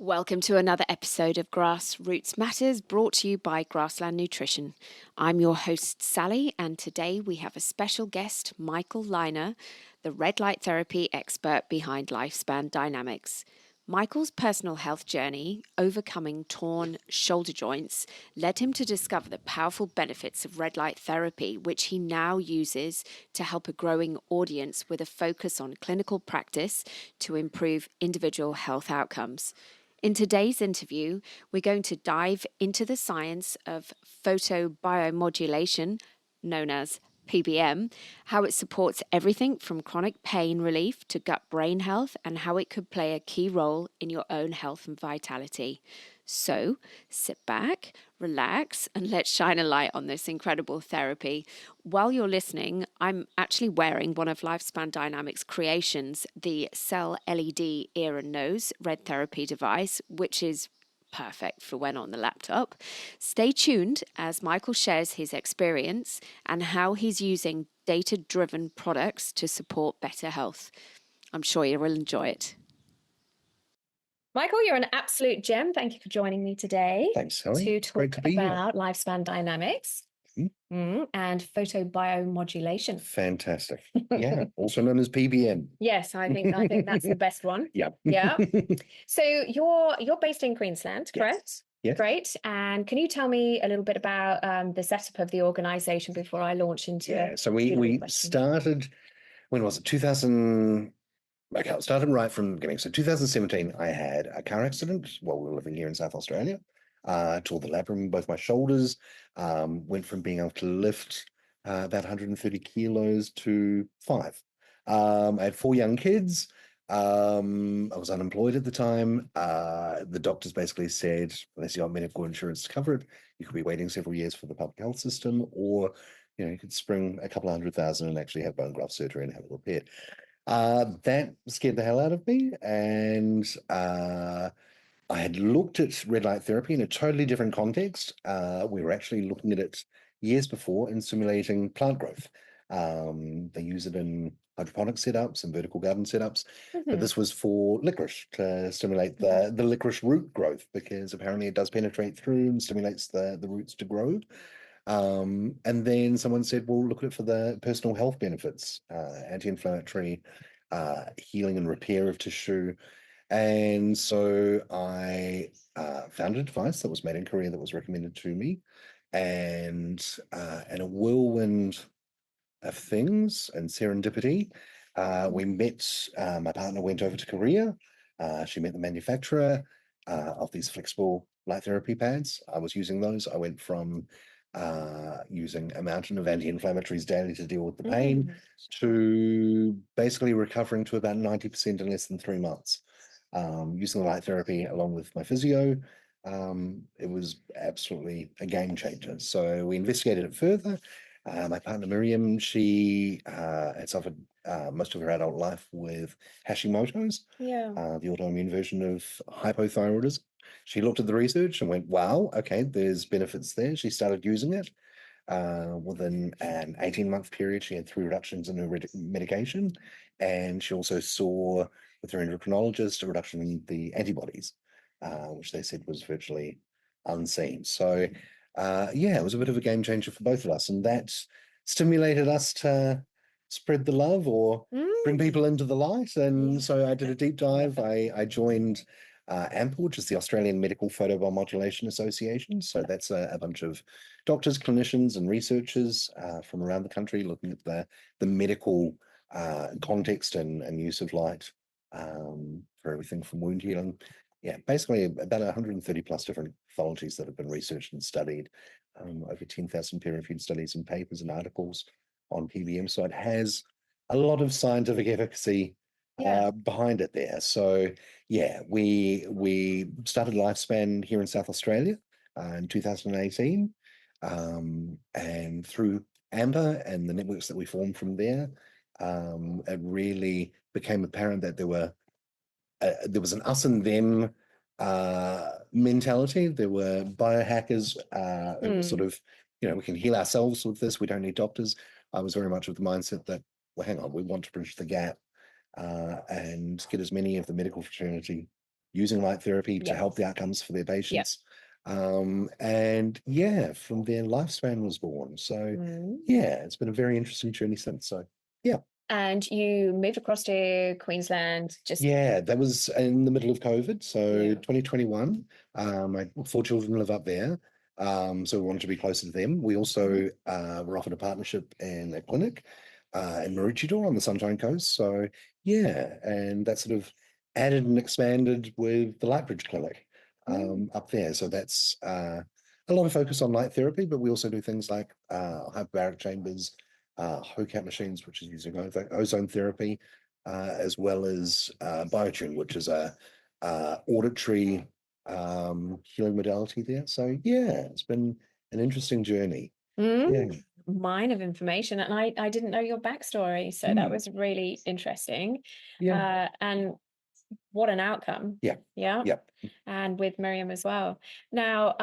Welcome to another episode of Grassroots Matters brought to you by Grassland Nutrition. I'm your host, Sally, and today we have a special guest, Michael Liner, the red light therapy expert behind Lifespan Dynamics. Michael's personal health journey, overcoming torn shoulder joints, led him to discover the powerful benefits of red light therapy, which he now uses to help a growing audience with a focus on clinical practice to improve individual health outcomes. In today's interview, we're going to dive into the science of photobiomodulation, known as PBM, how it supports everything from chronic pain relief to gut-brain health, and how it could play a key role in your own health and vitality. So sit back, relax, and let's shine a light on this incredible therapy. While you're listening, I'm actually wearing one of Lifespan Dynamics creations, the Cell LED ear and nose red therapy device, which is perfect for when on the laptop. Stay tuned as Michael shares his experience and how he's using data-driven products to support better health. I'm sure you will enjoy it. Michael, you're an absolute gem. Thank you for joining me today. Thanks, Sally. To talk Great to be here. about Lifespan Dynamics and photobiomodulation. Fantastic. Yeah, also known as PBM. Yes, I think that's the best one. Yeah. Yeah. So you're based in Queensland, correct? Yes. Great. And can you tell me a little bit about the setup of the organisation before I launch into Yeah. So we started, when was it? 2000. Okay, I started right from the beginning. So 2017, I had a car accident while we were living here in South Australia. Tore the labrum in both my shoulders. Went from being able to lift about 130 kilos to 5. I had 4 young kids. I was unemployed at the time. The doctors basically said, unless you have medical insurance to cover it, you could be waiting several years for the public health system, or you could spring a couple of $100,000 and actually have bone graft surgery and have it repaired. That scared the hell out of me, and I had looked at red light therapy in a totally different context. We were actually looking at it years before in simulating plant growth. They use it in hydroponic setups and vertical garden setups, but this was for licorice, to stimulate the licorice root growth, because apparently it does penetrate through and stimulates the roots to grow. And then someone said, well, look at it for the personal health benefits, anti-inflammatory, healing and repair of tissue. And so I found a device that was made in Korea that was recommended to me. And a whirlwind of things and serendipity, we met, my partner went over to Korea. She met the manufacturer of these flexible light therapy pads. I was using those. I went from using a mountain of anti-inflammatories daily to deal with the pain to basically recovering to about 90% in less than 3 months. Using the light therapy along with my physio, it was absolutely a game changer. So we investigated it further. My partner Miriam, she had suffered most of her adult life with Hashimoto's, the autoimmune version of hypothyroidism. She looked at the research and went, wow, okay, there's benefits there. She started using it. Within an 18-month period, she had 3 reductions in her medication, and she also saw with her endocrinologist a reduction in the antibodies, which they said was virtually unseen. So it was a bit of a game changer for both of us, and that stimulated us to spread the love or bring people into the light. And so I did a deep dive. I joined AMPA, which is the Australian Medical Photobiomodulation Association. So that's a bunch of doctors, clinicians, and researchers from around the country looking at the medical context and use of light for everything from wound healing. Yeah, basically about 130 plus different pathologies that have been researched and studied, over 10,000 peer-reviewed studies and papers and articles on PBM. So it has a lot of scientific efficacy behind it there. So yeah, we started Lifespan here in South Australia in 2018, and through AMBER and the networks that we formed from there, it really became apparent that there was an us and them mentality. There were biohackers who were sort of, we can heal ourselves with this. We don't need doctors. I was very much of the mindset that, well, hang on, we want to bridge the gap and get as many of the medical fraternity using light therapy to Yeah. help the outcomes for their Yeah. patients. And yeah, from there, lifespan was born. So Mm. yeah, it's been a very interesting journey since. So yeah. And you moved across to Queensland just Yeah, that was in the middle of COVID. So yeah. 2021, my 4 children live up there. So we wanted to be closer to them. We Mhm. also were offered a partnership in a clinic in Maroochydore on the Sunshine Coast. So yeah, and that sort of added and expanded with the Lightbridge Clinic Mm. up there. So that's a lot of focus on light therapy, but we also do things like hyperbaric chambers, HOCAP machines, which is using ozone therapy, as well as Biotune, which is a auditory healing modality there. So yeah, it's been an interesting journey. Yeah. Mm. Mine of information, and I didn't know your backstory, so that Mm. was really interesting. Yeah. And what an outcome. Yeah. Yeah. Yeah. And with Miriam as well. Now,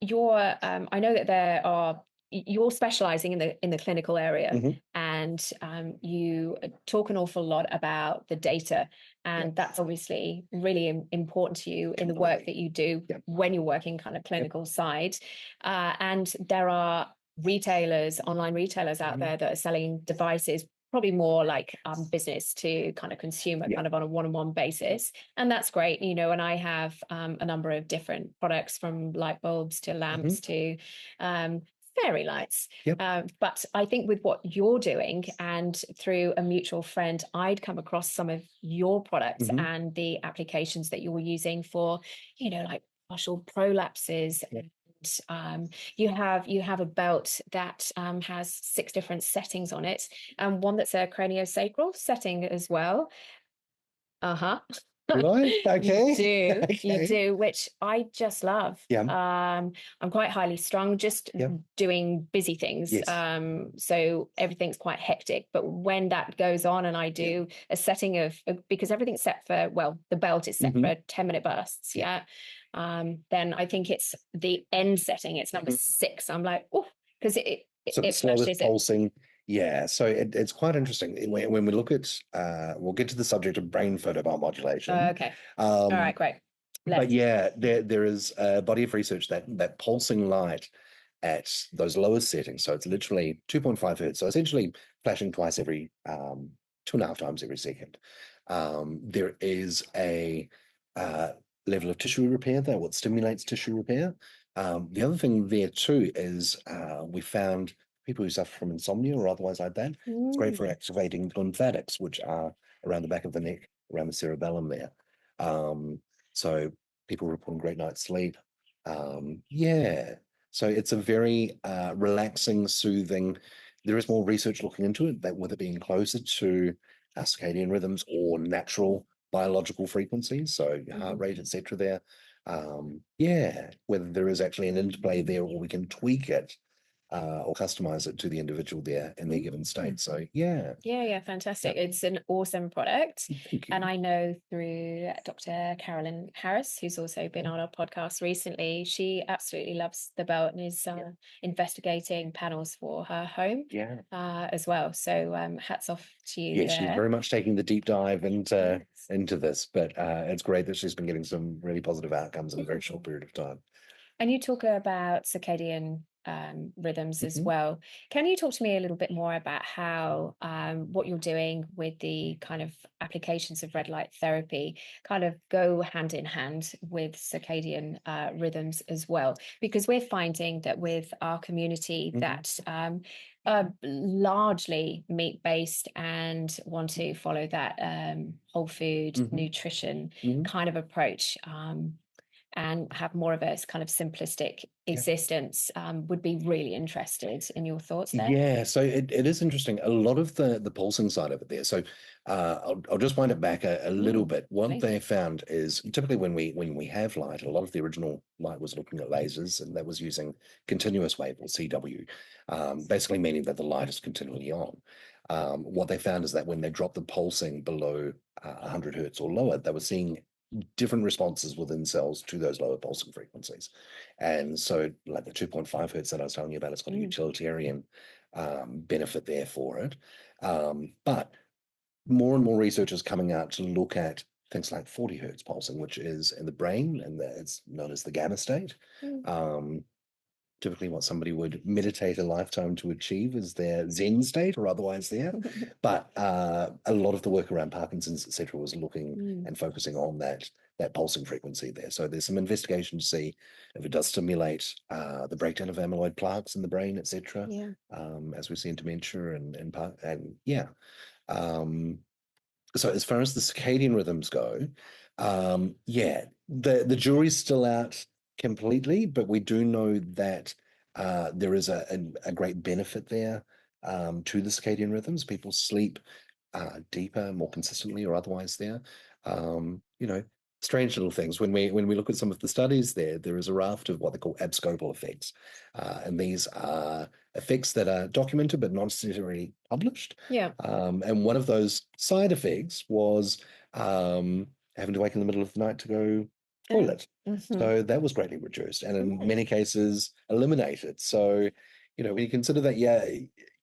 you're I know that there are you're specializing in the clinical area, Hmm. and you talk an awful lot about the data, Yeah. and that's obviously really important to you in the work Completely. that you do Yeah. when you're working kind of Yeah. clinical side. And there are retailers, online retailers out Mhm. there that are selling devices probably more like business to kind of consumer, Yeah. kind of on a one-on-one basis, and that's great, you know. And I have a number of different products, from light bulbs to Hmm. lamps to um, fairy lights. Yep. But I think with what you're doing, and through a mutual friend, I'd come across some of your products Hmm. and the applications that you're using for, like partial prolapses. Yeah. You have a belt that has 6 different settings on it, and one that's a craniosacral setting as well. Uh-huh. Right. You Okay. do, you Okay. do, which I just love. Yeah. I'm quite highly strung, just Yeah. doing busy things. Yes. So everything's quite hectic. But when that goes on and I Yeah. do a setting because everything's set for, well, the belt is set Hmm. for 10-minute bursts, Yeah. yeah. Then I think it's the end setting, it's number Mhm. 6. I'm like, oh, because So it slowest flashes it. pulsing. Yeah. So it's quite interesting when we look at we'll get to the subject of brain photobiomodulation. Okay. All Um, right, great. but Let's. yeah, there is a body of research that pulsing light at those lowest settings. So it's literally 2.5 hertz. So essentially flashing twice every 2.5 times every second. There is a uh, level of tissue repair there, what stimulates tissue repair. The other thing there too is we found people who suffer from insomnia or otherwise like that. It's great for Mm. activating the lymphatics, which are around the back of the neck, around the cerebellum there. So people reporting great night's sleep. Yeah. So it's a very relaxing, soothing. There is more research looking into it, that with it being closer to circadian rhythms or natural biological frequencies, so your heart Mhm. rate, etc. There, yeah, whether there is actually an interplay there, or we can tweak it or customize it to the individual there in their given state. So yeah, Yeah, yeah, fantastic. It's an awesome product. thank And you. I know through Dr. Carolyn Harris, who's also been on our podcast recently, she absolutely loves the belt and is Yeah, investigating panels for her home yeah. as well. So hats off to you Yeah, she's there. very much taking the deep dive Yes. into this, but it's great that she's been getting some really positive outcomes in a very short Mm. period of time. And you talk about circadian rhythms as Mhm. well. Can you talk to me a little bit more about how what you're doing with the kind of applications of red light therapy kind of go hand in hand with circadian rhythms as well? Because we're finding that with our community Mhm. that are largely meat based and want to follow that whole food Mhm. nutrition Mhm. kind of approach. And have more of a kind of simplistic Yeah. existence, would be really interested in your thoughts there. Yeah, so it is interesting. A lot of the pulsing side of it there. So I'll just wind it back a little Mm, bit. What please. they found is typically when we have light, a lot of the original light was looking at lasers, and that was using continuous wave or CW, basically meaning that the light is continually on. What they found is that when they dropped the pulsing below 100 hertz or lower, they were seeing different responses within cells to those lower pulsing frequencies. And so, like the 2.5 hertz that I was telling you about, it's got a Mm, utilitarian benefit there for it. But more and more research is coming out to look at things like 40 hertz pulsing, which is in the brain, and it's known as the gamma state. Um, Typically what somebody would meditate a lifetime to achieve is their Zen state or otherwise there. But a lot of the work around Parkinson's, etc., was looking and focusing on that pulsing frequency there. So there's some investigation to see if it does stimulate the breakdown of amyloid plaques in the brain, etc., Yeah. as we see in dementia and yeah. So as far as the circadian rhythms go, yeah, the jury's still out completely, but we do know that there is a great benefit there to the circadian rhythms. People sleep deeper, more consistently, or otherwise there. You know, strange little things. When we look at some of the studies there is a raft of what they call abscopal effects. And these are effects that are documented but not necessarily published. Yeah. And one of those side effects was having to wake in the middle of the night to go toilet. So that was greatly reduced and in many cases eliminated. So, when you consider that, yeah,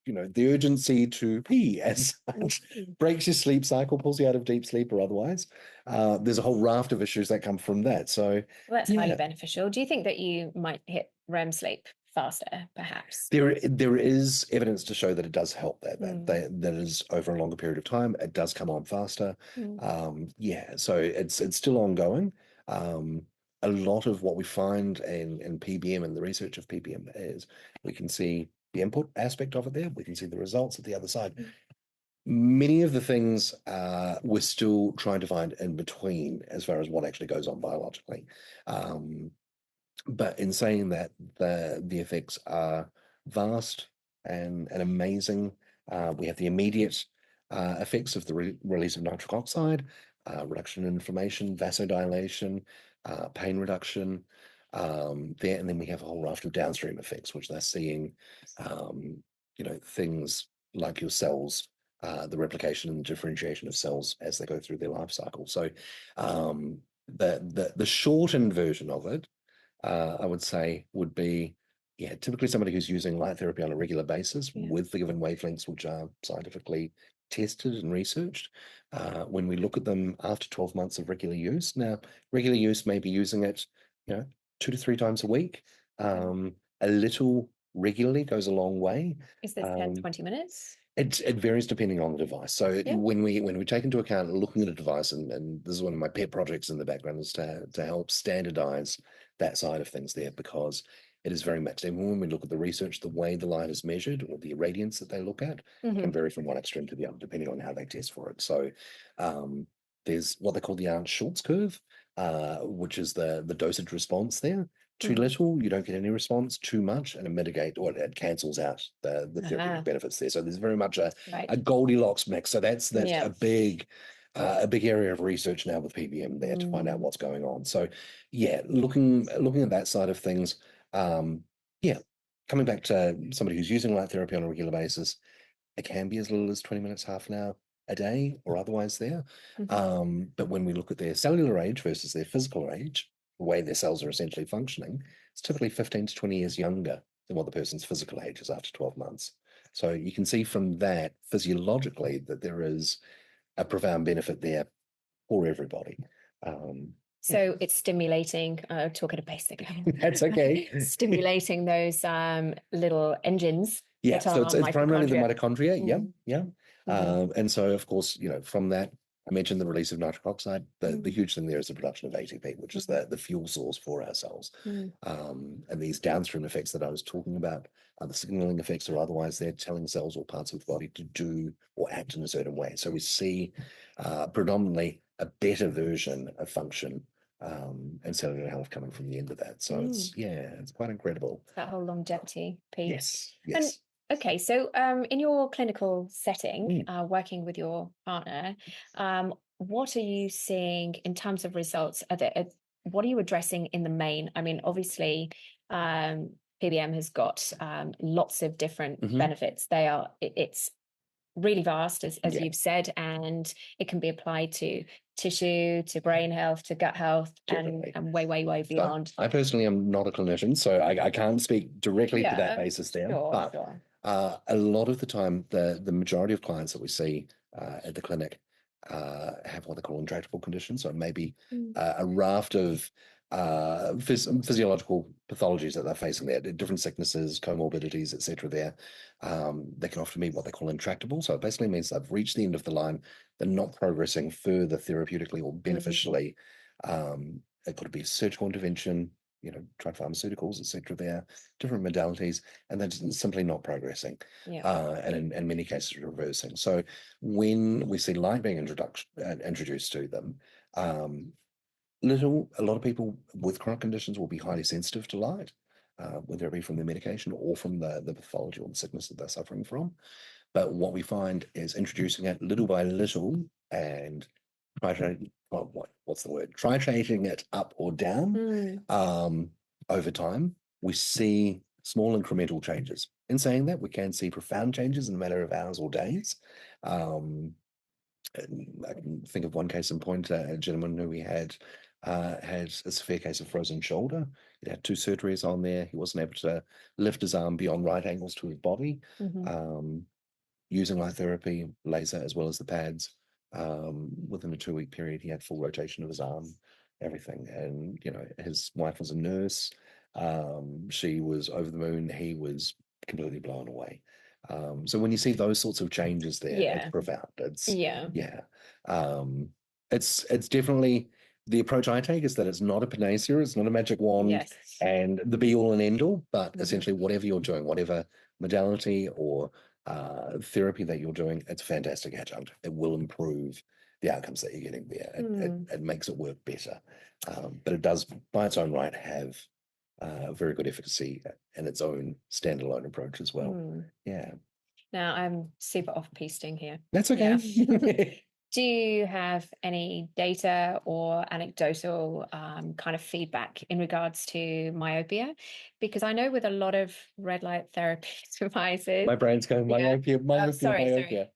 the urgency to pee as such breaks your sleep cycle, pulls you out of deep sleep or otherwise. There's a whole raft of issues that come from that. So Well, that's highly yeah, beneficial. Do you think that you might hit REM sleep faster, perhaps? there is evidence to show that it does help that is over a longer period of time. It does come on faster. Yeah, so it's still ongoing. A lot of what we find in PBM and the research of PBM is we can see the input aspect of it there. We can see the results at the other side. Many of the things we're still trying to find in between as far as what actually goes on biologically. But in saying that, the effects are vast and amazing. We have the immediate effects of the release of nitric oxide, reduction in inflammation, vasodilation, pain reduction. There, and then we have a whole raft of downstream effects, which they're seeing, things like your cells, the replication and differentiation of cells as they go through their life cycle. So, the shortened version of it I would say would be, yeah, typically somebody who's using light therapy on a regular basis with the given wavelengths, which are scientifically tested and researched. When we look at them after 12 months of regular use, now regular use may be using it, 2 to 3 times a week. A little regularly goes a long way. Is this 10, 20 minutes? It varies depending on the device. So Yeah. when we take into account looking at a device, and this is one of my pet projects in the background, is to help standardize that side of things there, because it is very much, even when we look at the research, the way the light is measured or the irradiance that they look at can vary from one extreme to the other, depending on how they test for it. So there's what they call the Arndt-Schultz curve, which is the dosage response there. Too little, you don't get any response. Too much, and it cancels out the therapeutic benefits there. So there's very much a Goldilocks mix. So that's a big area of research now with PBM there to find out what's going on. So yeah, looking at that side of things, yeah, coming back to somebody who's using light therapy on a regular basis, it can be as little as 20 minutes, half an hour a day or otherwise there. But when we look at their cellular age versus their physical age, the way their cells are essentially functioning, it's typically 15 to 20 years younger than what the person's physical age is after 12 months. So you can see from that physiologically that there is a profound benefit there for everybody. So it's stimulating, talk at a basic level. That's okay. Stimulating those little engines. Yeah, so it's primarily the mitochondria. Yeah. And so, of course, from that, I mentioned the release of nitric oxide. The huge thing there is the production of ATP, which is the fuel source for our cells. And these downstream effects that I was talking about, the signaling effects or otherwise, they're telling cells or parts of the body to do or act in a certain way. So we see predominantly a better version of function and cellular health coming from the end of that. So it's quite incredible. That whole longevity piece. Yes. Okay, so in your clinical setting, working with your partner, what are you seeing in terms of results? What are you addressing in the main? I mean, obviously, PBM has got lots of different benefits. It's really vast, as you've said, and it can be applied to tissue, to brain health, to gut health, and way beyond. I personally am not a clinician, so I can't speak directly to that basis there. But a lot of the time, the majority of clients that we see at the clinic have what they call intractable conditions. So maybe Mm. a raft of physiological pathologies that they're facing there, different sicknesses, comorbidities, etc. There, they can often be what they call intractable. So it basically means they've reached the end of the line. They're not progressing further therapeutically or beneficially. It could be surgical intervention, tried pharmaceuticals, etc. There, different modalities, and they're just simply not progressing. Yeah. And in many cases reversing. So when we see light being introduced to them, a lot of people with chronic conditions will be highly sensitive to light, whether it be from the medication or from the pathology or the sickness that they're suffering from. But what we find is introducing it little by little and what's the word? Titrating it up or down over time, we see small incremental changes. In saying that, we can see profound changes in a matter of hours or days. I can think of one case in point, a gentleman who we had a severe case of frozen shoulder. He had 2 surgeries on there. He wasn't able to lift his arm beyond right angles to his body. Using light therapy, laser, as well as the pads. Within a 2-week period, he had full rotation of his arm, everything. And, his wife was a nurse. She was over the moon. He was completely blown away. So when you see those sorts of changes there, it's profound. Yeah. It's definitely the approach I take is that it's not a panacea, it's not a magic wand and the be all and end all, but essentially whatever you're doing, whatever modality or therapy that you're doing, it's a fantastic adjunct. It will improve the outcomes that you're getting there. It makes it work better. But it does, by its own right, have very good efficacy in its own standalone approach as well. Yeah. Now, I'm super off-pisting here. That's okay. Yeah. Do you have any data or anecdotal kind of feedback in regards to myopia? Because I know with a lot of red light therapy devices. My brain's going myopia, myopia, myopia.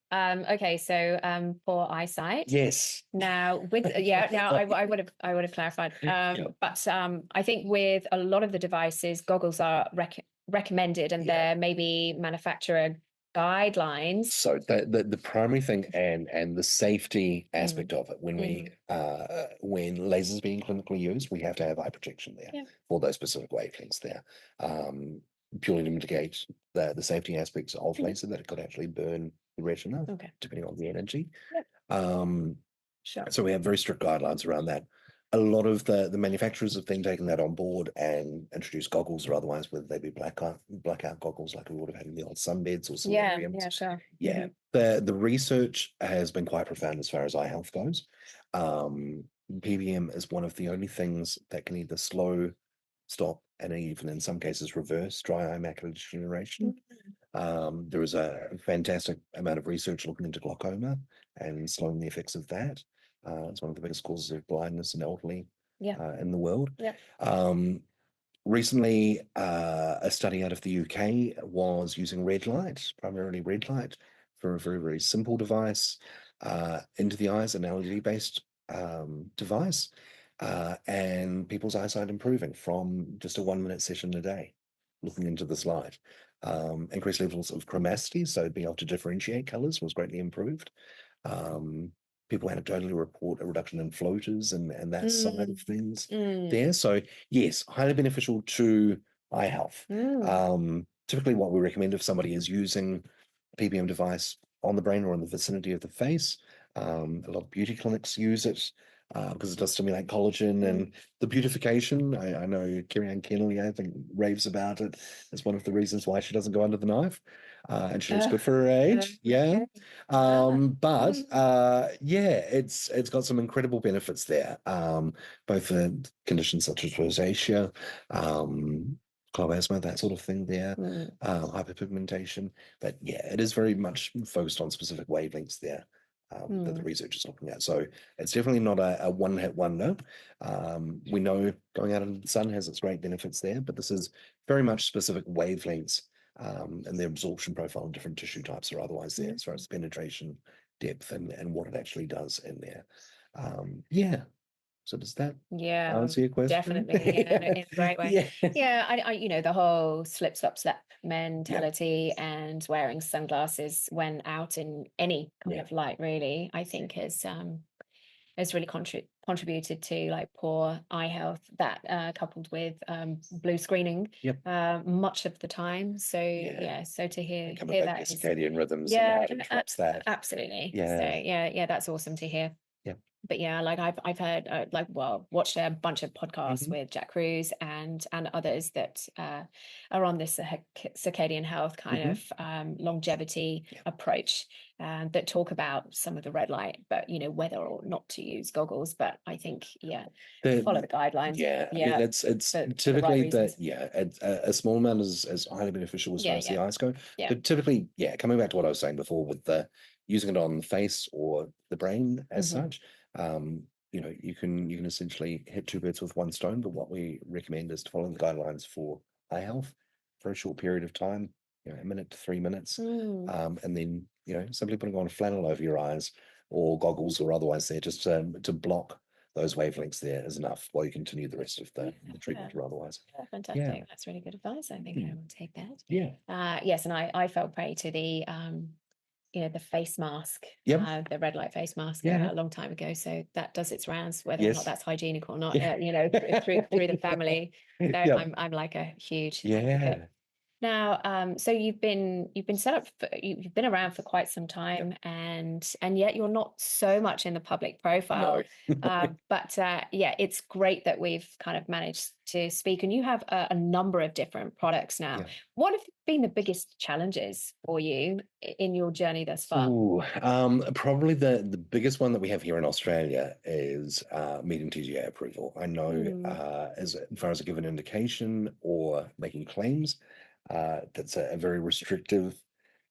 Okay, so for eyesight. Yes. Now I would have clarified. But I think with a lot of the devices, goggles are recommended, and there may be manufacturer guidelines. So the primary thing and the safety aspect of it when when lasers being clinically used, we have to have eye protection there for those specific wavelengths there, purely to mitigate the safety aspects of laser that it could actually burn the retina depending on the energy. So we have very strict guidelines around that. A lot of the manufacturers have then taken that on board and introduced goggles or otherwise, whether they be blackout goggles like we would have had in the old sunbeds or solariums. The research has been quite profound as far as eye health goes. PBM is one of the only things that can either slow, stop, and even in some cases reverse dry eye macular degeneration. There is a fantastic amount of research looking into glaucoma and slowing the effects of that. It's one of the biggest causes of blindness in elderly in the world. Recently, a study out of the UK was using red light, primarily red light, for a very, very simple device into the eyes, an LED-based device, and people's eyesight improving from just a 1-minute session a day, looking into this light. Increased levels of chromacity, so being able to differentiate colors was greatly improved. People anecdotally report a reduction in floaters and that side of things there. So yes, highly beneficial to eye health. Typically what we recommend if somebody is using a PBM device on the brain or in the vicinity of the face, a lot of beauty clinics use it because it does stimulate collagen and the beautification. I know Kerry-Ann Kennelly, I think, raves about it as one of the reasons why she doesn't go under the knife. And she looks good for her age. But it's got some incredible benefits there. Both for conditions such as rosacea, chloasma, that sort of thing there, hyperpigmentation. But yeah, it is very much focused on specific wavelengths there that the research is looking at. So it's definitely not a one-hit wonder. We know going out into the sun has its great benefits there, but this is very much specific wavelengths and the absorption profile in different tissue types or otherwise there as far as penetration, depth, and what it actually does in there. So does that Yeah, answer your question? definitely. Yeah, in a great way. Yeah. Yeah, the whole slip, slop, slap Yeah. mentality and wearing sunglasses when out in any kind Yeah. of light, really, I think has really contributed to like poor eye health. That coupled with blue screening Yep. much of the time. So Yeah. so to And coming hear back to that is circadian rhythms and yeah, how to interrupt that. absolutely. So Yeah. yeah, that's awesome to hear. Yeah. But yeah, like I've heard watched a bunch of podcasts Mhm. with Jack Cruz and others that are on this circadian health kind Mhm. of longevity Yeah. approach that talk about some of the red light, but whether or not to use goggles. But I think follow the guidelines. Yeah, I Yeah, mean it's for the right typically reasons. a small amount is highly beneficial as far Yeah, as the yeah, eyes go. yeah. But typically, yeah, coming back to what I was saying before with the using it on the face or the brain as Mhm. such, you can essentially hit two birds with one stone. But what we recommend is to follow the guidelines for eye health for a short period of time, a minute to 3 minutes, Mm. and then simply putting on a flannel over your eyes or goggles or otherwise there just to block those wavelengths there is enough while you continue the rest of the treatment or otherwise. Yeah, Yeah. fantastic. That's really good advice. I think I will take that. Yeah. Yes, and I fell prey to the the face mask, Yep. the red light face mask Yeah. a long time ago. So that does its rounds, whether or not Yes. that's hygienic or not. Yeah. Through the family. So Yep. I'm like a huge advocate. Yeah. Now, so you've been set up for, you've been around for quite some Yep. time, and yet you're not so much in the public profile. No. But yeah, it's great that we've kind of managed to speak, and you have a number of different products now. Yeah. What have been the biggest challenges for you in your journey thus far? Ooh, probably the biggest one that we have here in Australia is meeting TGA approval. I know as far as a given indication or making claims, that's a very restrictive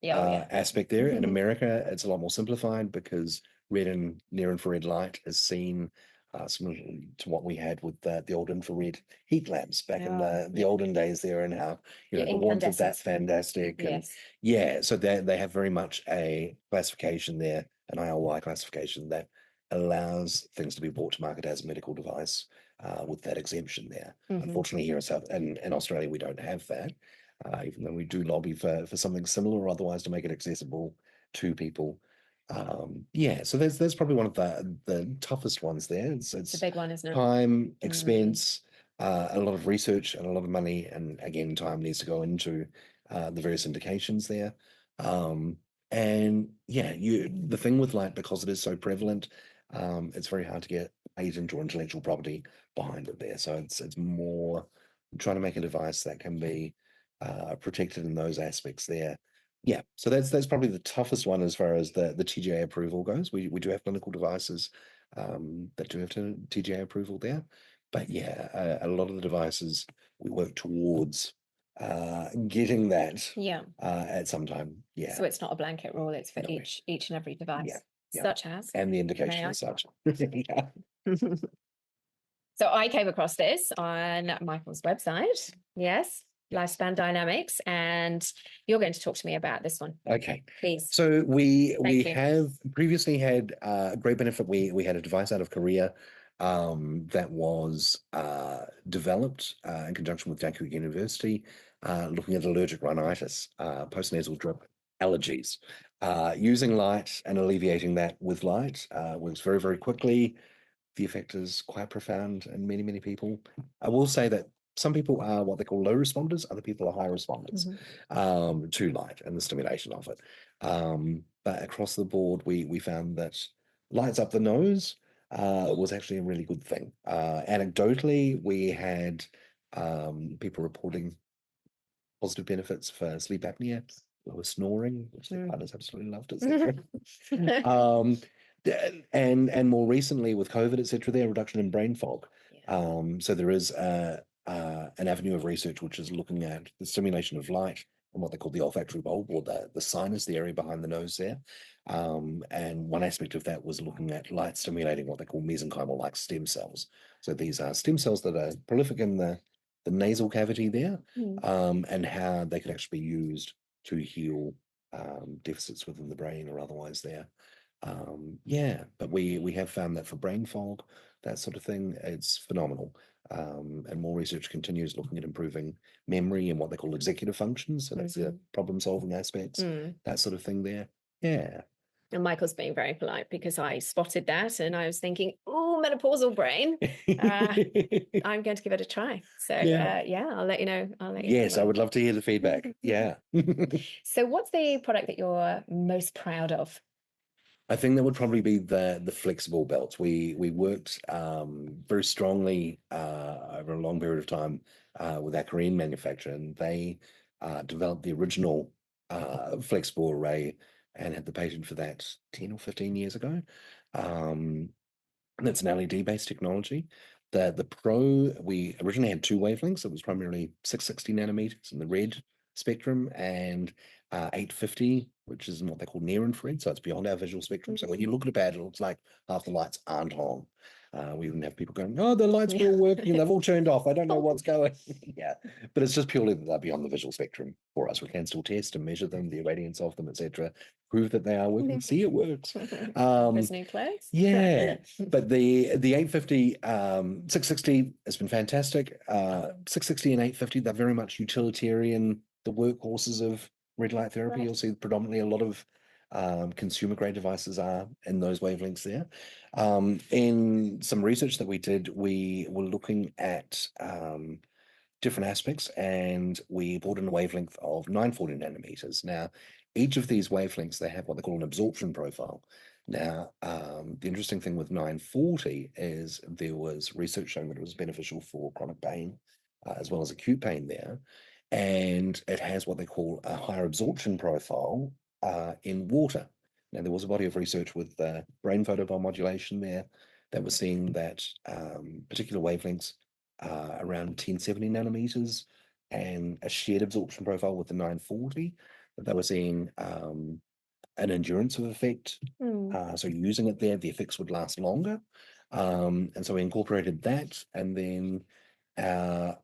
Yeah, oh yeah. aspect there. In America, it's a lot more simplified because red and near infrared light is seen similar to what we had with the old infrared heat lamps back in the olden days there, and how Yeah, the warmth of that's incandescent. fantastic. And Yes. yeah, so they have very much a classification there, an ILY classification that allows things to be brought to market as a medical device with that exemption there. Unfortunately, here in Australia, we don't have that, even though we do lobby for something similar or otherwise to make it accessible to people. Yeah, so there's probably one of the toughest ones there. It's a It's big one, isn't it? time, expense, a lot of research and a lot of money, and again, time needs to go into the various indications there. And yeah, the thing with light, because it is so prevalent, it's very hard to get patent or intellectual property behind it there. So it's more trying to make a device that can be protected in those aspects there. Yeah, so that's probably the toughest one as far as the TGA approval goes. We do have clinical devices that do have TGA approval there, but yeah, a lot of the devices we work towards getting that Yeah. at some time. Yeah, So it's not a blanket rule, it's for no, each and every device. yeah, yeah, Such as and the may indication I? as such. Yeah. So I came across this on Michael's website. Yes, Lifespan Dynamics, and you're going to talk to me about this one. Okay. Please. So we Thank you. have previously had a great benefit. We had a device out of Korea that was developed in conjunction with Dankook University, looking at allergic rhinitis, postnasal drip allergies. Using light and alleviating that with light works very, very quickly. The effect is quite profound in many, many people. I will say that some people are what they call low responders, other people are high responders to light and the stimulation of it. But across the board, we found that lights up the nose was actually a really good thing. Anecdotally, we had people reporting positive benefits for sleep apnea or snoring, which their partners absolutely loved, etc. And more recently with COVID, etc., there a reduction in brain fog. So there is an avenue of research which is looking at the stimulation of light and what they call the olfactory bulb or the sinus, the area behind the nose there. And one aspect of that was looking at light stimulating what they call mesenchymal-like stem cells. So these are stem cells that are prolific in the nasal cavity there, and how they could actually be used to heal deficits within the brain or otherwise there. Yeah, but we have found that for brain fog, that sort of thing, it's phenomenal. And more research continues looking at improving memory and what they call executive functions. So that's the problem-solving aspects, that sort of thing there. Yeah. And Michael's being very polite because I spotted that and I was thinking, oh, menopausal brain. I'm going to give it a try. So Yeah. yeah, I'll let you know. Yes, I would love to hear the feedback. Yeah. So what's the product that you're most proud of? I think that would probably be the flexible belts. We worked very strongly over a long period of time with our Korean manufacturer, and they developed the original flexible array and had the patent for that 10 or 15 years ago. Um, and it's an LED-based technology. The Pro, we originally had two wavelengths. It was primarily 660 nanometers in the red spectrum and 850, which is in what they call near infrared. So it's beyond our visual spectrum. So when you look at a pad, it looks like half the lights aren't on. We even have people going, oh, the lights were all working, they've all turned off. I don't know what's going. Yeah, but it's just purely that they're beyond the visual spectrum for us. We can still test and measure them, the irradiance of them, etc. Prove that they are working. See, it works. There's new clothes. Yeah, but the 850 660 has been fantastic. 660 and 850, they're very much utilitarian, the workhorses of red light therapy. Right. You'll see predominantly a lot of consumer grade devices are in those wavelengths there. In some research that we did, we were looking at different aspects, and we brought in a wavelength of 940 nanometers. Now, each of these wavelengths, they have what they call an absorption profile. Now, the interesting thing with 940 is there was research showing that it was beneficial for chronic pain as well as acute pain there. And it has what they call a higher absorption profile in water. Now, there was a body of research with brain photobiomodulation there that was seeing that particular wavelengths around 1070 nanometers and a shared absorption profile with the 940, that they were seeing an endurance of effect. So using it there, the effects would last longer. And so we incorporated that, and then our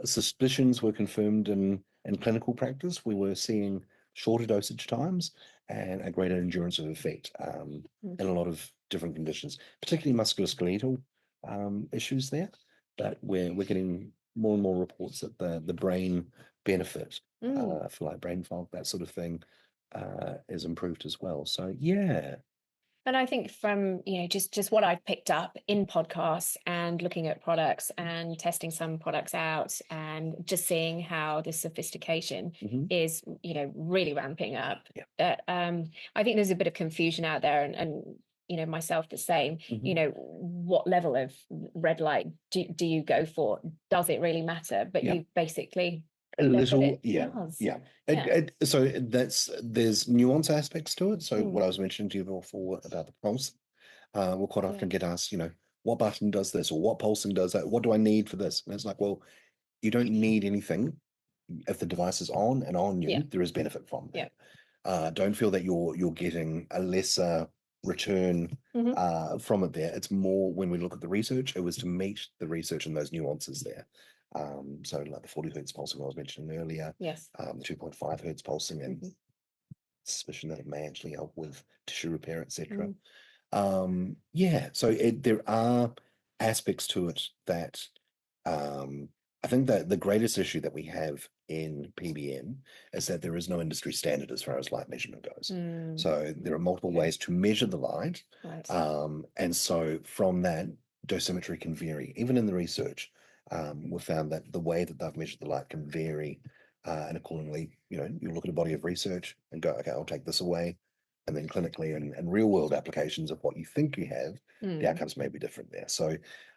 suspicions were confirmed in clinical practice. We were seeing shorter dosage times and a greater endurance of effect in a lot of different conditions, particularly musculoskeletal issues there. But we're getting more and more reports that the brain benefit for like brain fog, that sort of thing, is improved as well. So yeah. And I think from, just what I've picked up in podcasts and looking at products and testing some products out and just seeing how the sophistication is, really ramping up. Yeah. I think there's a bit of confusion out there, and myself the same. What level of red light do you go for? Does it really matter? But you basically a little, it yeah, does. yeah. So there's nuance aspects to it. So what I was mentioning to you before about the pulse, we'll quite often get asked, what button does this, or what pulsing does that? What do I need for this? And it's like, well, you don't need anything. If the device is on and on you, there is benefit from that. Don't feel that you're getting a lesser return from it there. It's more, when we look at the research, it was to meet the research and those nuances there. So like the 40 hertz pulsing I was mentioning earlier, the 2.5 hertz pulsing, and suspicion that it may actually help with tissue repair, etc. Yeah, so there are aspects to it that I think that the greatest issue that we have in PBM is that there is no industry standard as far as light measurement goes. So there are multiple ways to measure the light. And so from that, dosimetry can vary. Even in the research, we've found that the way that they've measured the light can vary. And accordingly, you look at a body of research and go, okay, I'll take this away. And then clinically and real world applications of what you think you have, the outcomes may be different there. So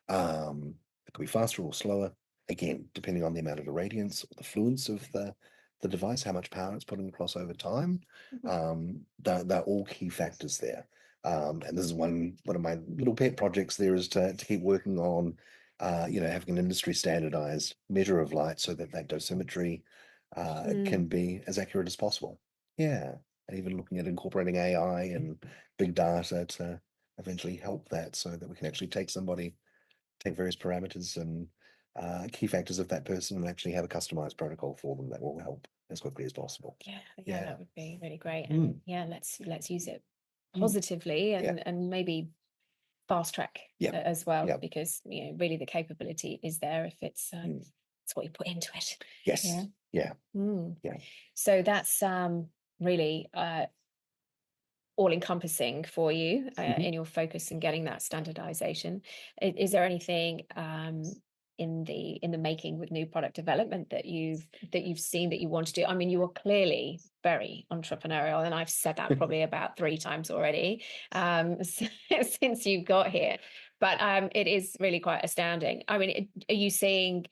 it could be faster or slower, again, depending on the amount of irradiance or the fluence of the device, how much power it's putting across over time. They're all key factors there. And this is one of my little pet projects there, is to keep working on having an industry standardized measure of light so that dosimetry can be as accurate as possible. Yeah. And even looking at incorporating AI and big data to eventually help that, so that we can actually take various parameters and key factors of that person and actually have a customized protocol for them that will help as quickly as possible. Yeah, that would be really great. And let's use it positively and maybe fast track as well, because really the capability is there if it's what you put into it. Yes. Yeah. So that's really all encompassing for you in your focus in getting that standardization. Is there anything in the making with new product development that you've seen that you want to do? I mean, you are clearly very entrepreneurial, and I've said that probably about 3 times already since you got here, but it is really quite astounding. I mean, are you seeing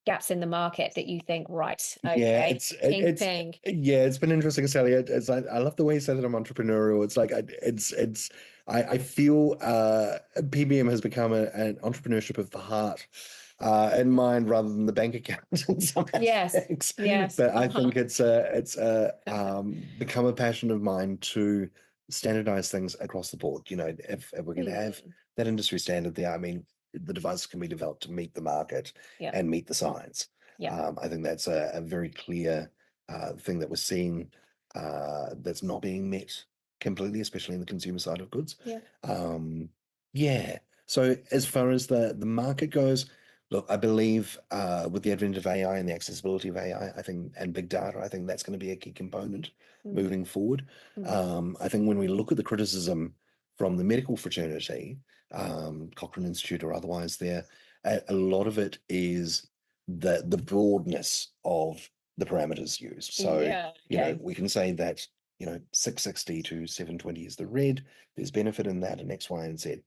gaps in the market that you think, right, okay, it's been interesting, Sally. I love the way you said that I'm entrepreneurial. It's like I feel PBM has become an entrepreneurship of the heart and mind rather than the bank account in some aspects. Yes. But I think it's become a passion of mine to standardize things across the board. If we're going to have that industry standard there, I mean, the devices can be developed to meet the market and meet the science. I think that's a very clear thing that we're seeing that's not being met completely, especially in the consumer side of goods. So as far as the market goes, look, I believe with the advent of AI and the accessibility of AI, I think, and big data, I think that's going to be a key component moving forward. I think when we look at the criticism from the medical fraternity, Cochrane Institute or otherwise, there, a lot of it is the broadness of the parameters used. So, we can say that, 660 to 720 is the red. There's benefit in that in X, Y, and Z.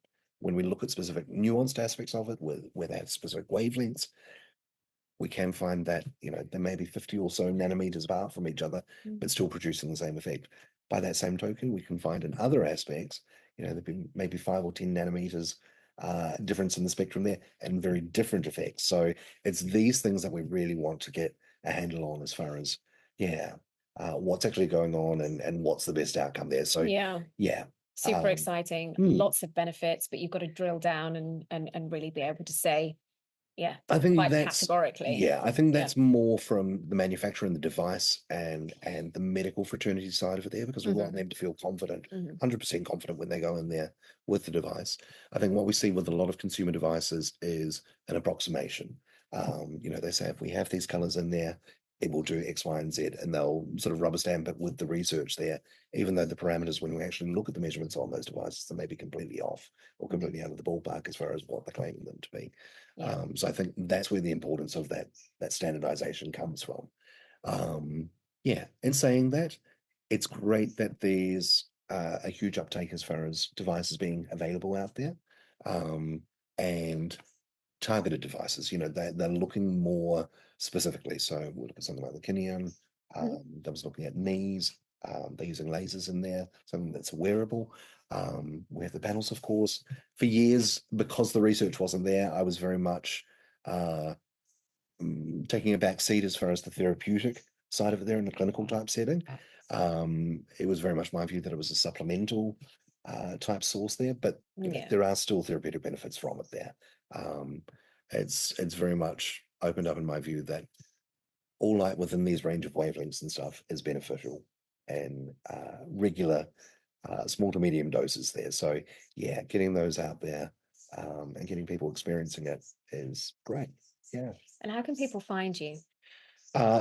When we look at specific nuanced aspects of it, where they have specific wavelengths, we can find that, there may be 50 or so nanometers apart from each other, but still producing the same effect. By that same token, we can find in other aspects, there've been maybe 5 or 10 nanometers difference in the spectrum there and very different effects. So it's these things that we really want to get a handle on as far as, what's actually going on and what's the best outcome there. So, super exciting, lots of benefits, but you've got to drill down and really be able to say, I think quite that's categorically. I think that's more from the manufacturer and the device and the medical fraternity side of it there, because we want them to feel confident, 100% confident when they go in there with the device. I think what we see with a lot of consumer devices is an approximation. They say if we have these colors in there, it will do X, Y, and Z, and they'll sort of rubber stamp it with the research there, even though the parameters, when we actually look at the measurements on those devices, they may be completely off or completely out of the ballpark as far as what they're claiming them to be. So I think that's where the importance of that standardization comes from. In saying that, it's great that there's a huge uptake as far as devices being available out there, and targeted devices. They're looking more specifically. So we'll look at something like the Kineon. That was looking at knees. They're using lasers in there, something that's wearable. We have the panels, of course. For years, because the research wasn't there, I was very much taking a back seat as far as the therapeutic side of it there in the clinical type setting. It was very much my view that it was a supplemental type source there, but there are still therapeutic benefits from it there. It's very much opened up in my view that all light within these range of wavelengths and stuff is beneficial and regular small to medium doses there. So getting those out there and getting people experiencing it is great. And how can people find you?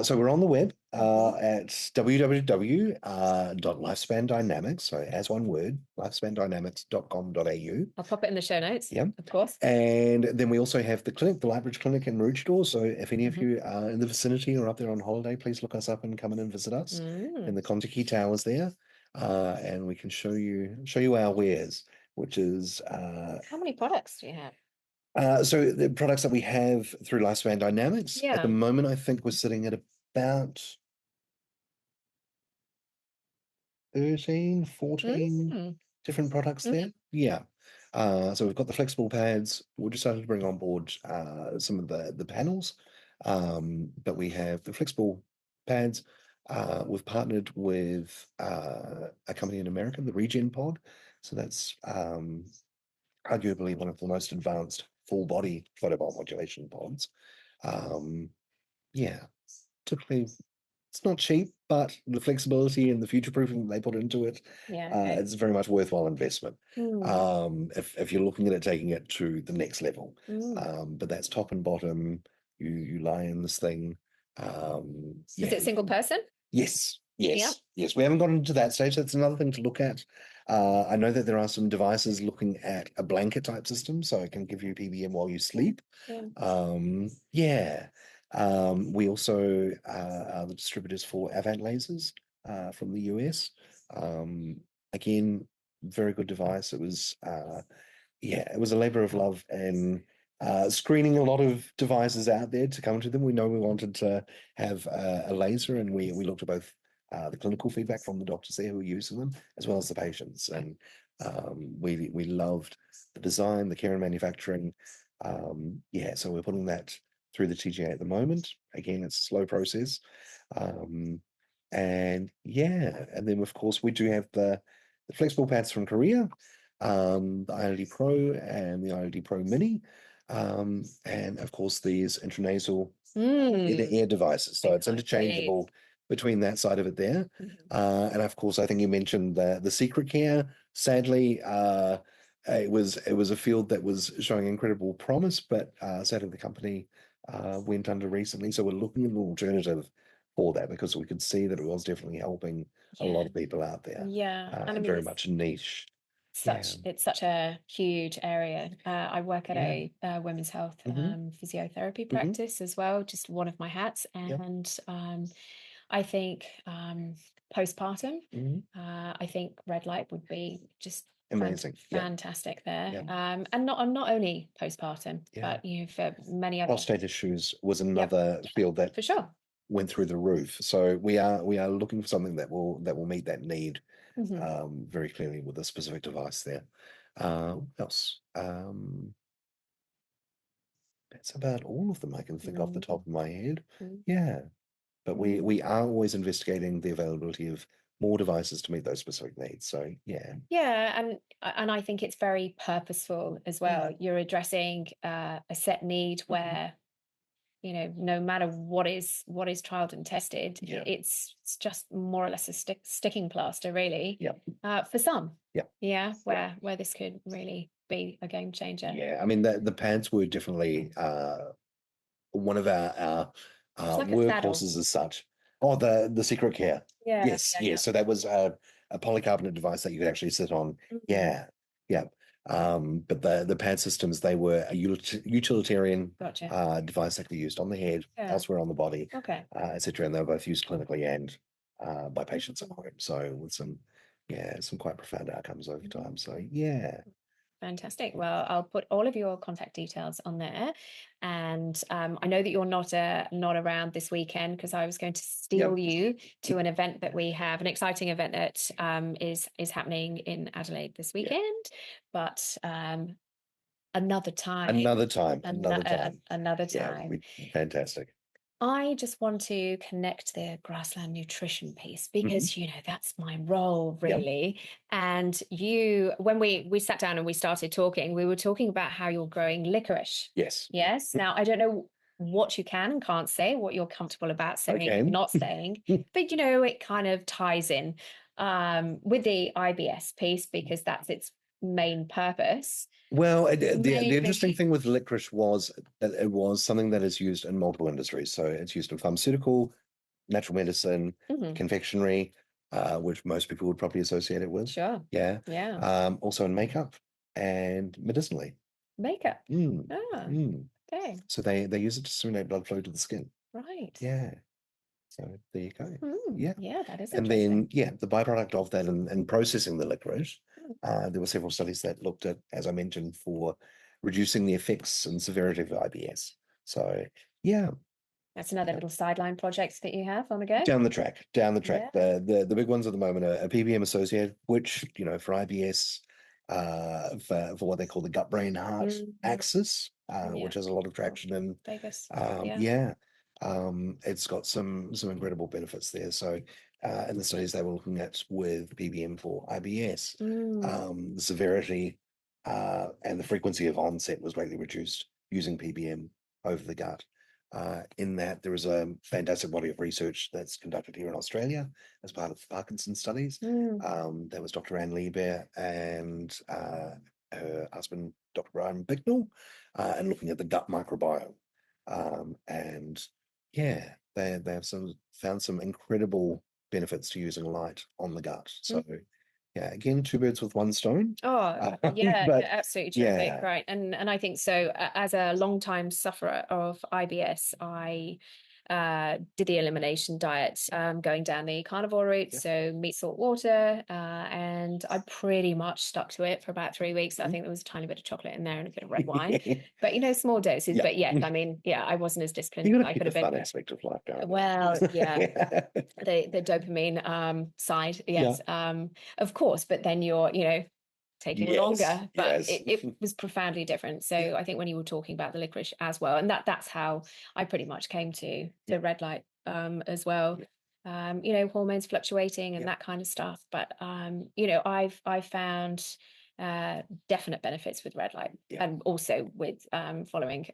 So we're on the web at www.lifespandynamics, so as one word, lifespandynamics.com.au. I'll pop it in the show notes, of course. And then we also have the clinic, the Lightbridge Clinic in Maroochydore. So if any of you are in the vicinity or up there on holiday, please look us up and come in and visit us in the Contiki Towers there. And we can show you our wares, which is... How many products do you have? So the products that we have through Lifespan Dynamics, at the moment, I think we're sitting at about 13, 14 different products there. So we've got the flexible pads. We're just starting to bring on board some of the panels, but we have the flexible pads. We've partnered with a company in America, the Regen Pod. So that's arguably one of the most advanced full body photobiomodulation pods. Typically It's not cheap, but the flexibility and the future proofing that they put into it, Yeah. Okay. it's very much worthwhile investment. Mm. If you're looking at it, taking it to the next level. Mm. But that's top and bottom. You lie in this thing. Is it single person? Yes, Yeah. yes. We haven't gotten into that stage. That's another thing to look at. I know that there are some devices looking at a blanket type system, so it can give you PBM while you sleep. Yeah. Yeah. We also are the distributors for Avant lasers from the US. Again, very good device. It was it was a labor of love and screening a lot of devices out there to come to them. We know we wanted to have a laser, and we looked at both the clinical feedback from the doctors there who were using them, as well as the patients. And we loved the design, the care and manufacturing. So we're putting that through the TGA at the moment. Again, it's a slow process. And then of course we do have the flexible pads from Korea, the IoD Pro and the IoD Pro Mini. And of course these intranasal the ear devices. So it's interchangeable between that side of it there. And of course, I think you mentioned the secret care. Sadly, it was a field that was showing incredible promise, but sadly the company went under recently. So we're looking at an alternative for that because we could see that it was definitely helping a lot of people out there. Yeah. And I mean, very much a niche. It's such a huge area. I work at Yeah. a women's health physiotherapy Mhm. practice as well, just one of my hats. Yep. And I think postpartum, I think red light would be just Amazing. Yeah. fantastic there. Yeah. And not only postpartum, Yeah. but for many other Prostate issues was another field that for sure. went through the roof. So we are looking for something that will meet that need very clearly with a specific device there. What else? That's about all of them I can think off the top of my head. Yeah, but we are always investigating the availability of more devices to meet those specific needs. So yeah. Yeah, and I think it's very purposeful as well. You're addressing a set need where no matter what is trialed and tested, it's just more or less a sticking plaster, really. For some. Where this could really be a game changer. Yeah, I mean the pads were definitely one of our It's like a workhorses as such. Oh, the secret care. Yeah. Yes, yes. So that was a polycarbonate device that you could actually sit on. Yeah, yeah. But the pad systems, they were a utilitarian Gotcha. device that could be used on the head, elsewhere on the body, Okay. etc. And they were both used clinically and by patients at home. So with some quite profound outcomes over time. So yeah. Fantastic. Well, I'll put all of your contact details on there, and I know that you're not around this weekend because I was going to steal you to an event that we have, an exciting event that is happening in Adelaide this weekend, but another time. Another time. Another time. Yeah, fantastic. I just want to connect the grassland nutrition piece because that's my role really. And when we sat down and we started talking, we were talking about how you're growing licorice. Yes. Now I don't know what you can and can't say, what you're comfortable about saying and not saying, but it kind of ties in with the IBS piece because that's its main purpose. Well, the interesting thing with licorice was that it was something that is used in multiple industries. So it's used in pharmaceutical, natural medicine, confectionery, which most people would probably associate it with. Sure. Yeah. Yeah. Also in makeup and medicinally. Makeup. Okay. So they use it to stimulate blood flow to the skin. Right. Yeah. So there you go. Yeah, that is and interesting. then the byproduct of that and processing the licorice, there were several studies that looked at, as I mentioned, for reducing the effects and severity of IBS. So yeah, that's another little sideline project that you have on the go. down the track. The big ones at the moment are PBM associated, which for IBS, for what they call the gut brain heart axis, which has a lot of traction in Vegas. It's got some incredible benefits there. So in the studies they were looking at with PBM for IBS, the severity and the frequency of onset was greatly reduced using PBM over the gut. in that there is a fantastic body of research that's conducted here in Australia as part of the Parkinson studies. That was Dr. Anne Lieber and her husband, Dr. Brian Bicknell, and looking at the gut microbiome. And yeah, they've found some incredible benefits to using light on the gut. So yeah, again, two birds with one stone. Oh, yeah, but absolutely terrific. yeah, Right. And I think so, as a long time sufferer of IBS, I did the elimination diet, going down the carnivore route, Yeah. so meat, salt, water, and I pretty much stuck to it for about 3 weeks. I think there was a tiny bit of chocolate in there and a bit of red wine, but small doses. Yeah. But yes, I mean, yeah, I wasn't as disciplined You as got to I keep could the have been. fun aspect of life going. Well, yeah, the dopamine side, yes, of course, but then you're taking longer, but it was profoundly different. So I think when you were talking about the licorice as well, and that's how I pretty much came to red light as well. Hormones fluctuating and that kind of stuff, but I've found definite benefits with red light, and also with following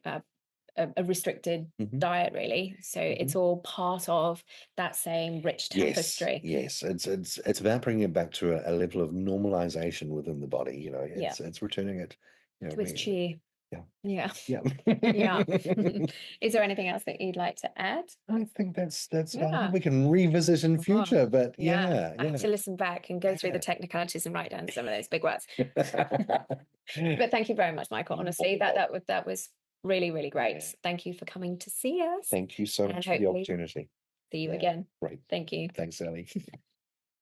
a restricted diet, really. So it's all part of that same rich tapestry. Yes, it's about bringing it back to a level of normalization within the body. It's returning it. To its chi. Yeah. Yeah. Is there anything else that you'd like to add? I think that's fine. We can revisit in future, but I have to listen back and go through the technicalities and write down some of those big words. But thank you very much, Michael. Honestly, that was really, really great. Thank you for coming to see us. Thank you so much for the opportunity. See you again. Great. Thank you. Thanks, Sally.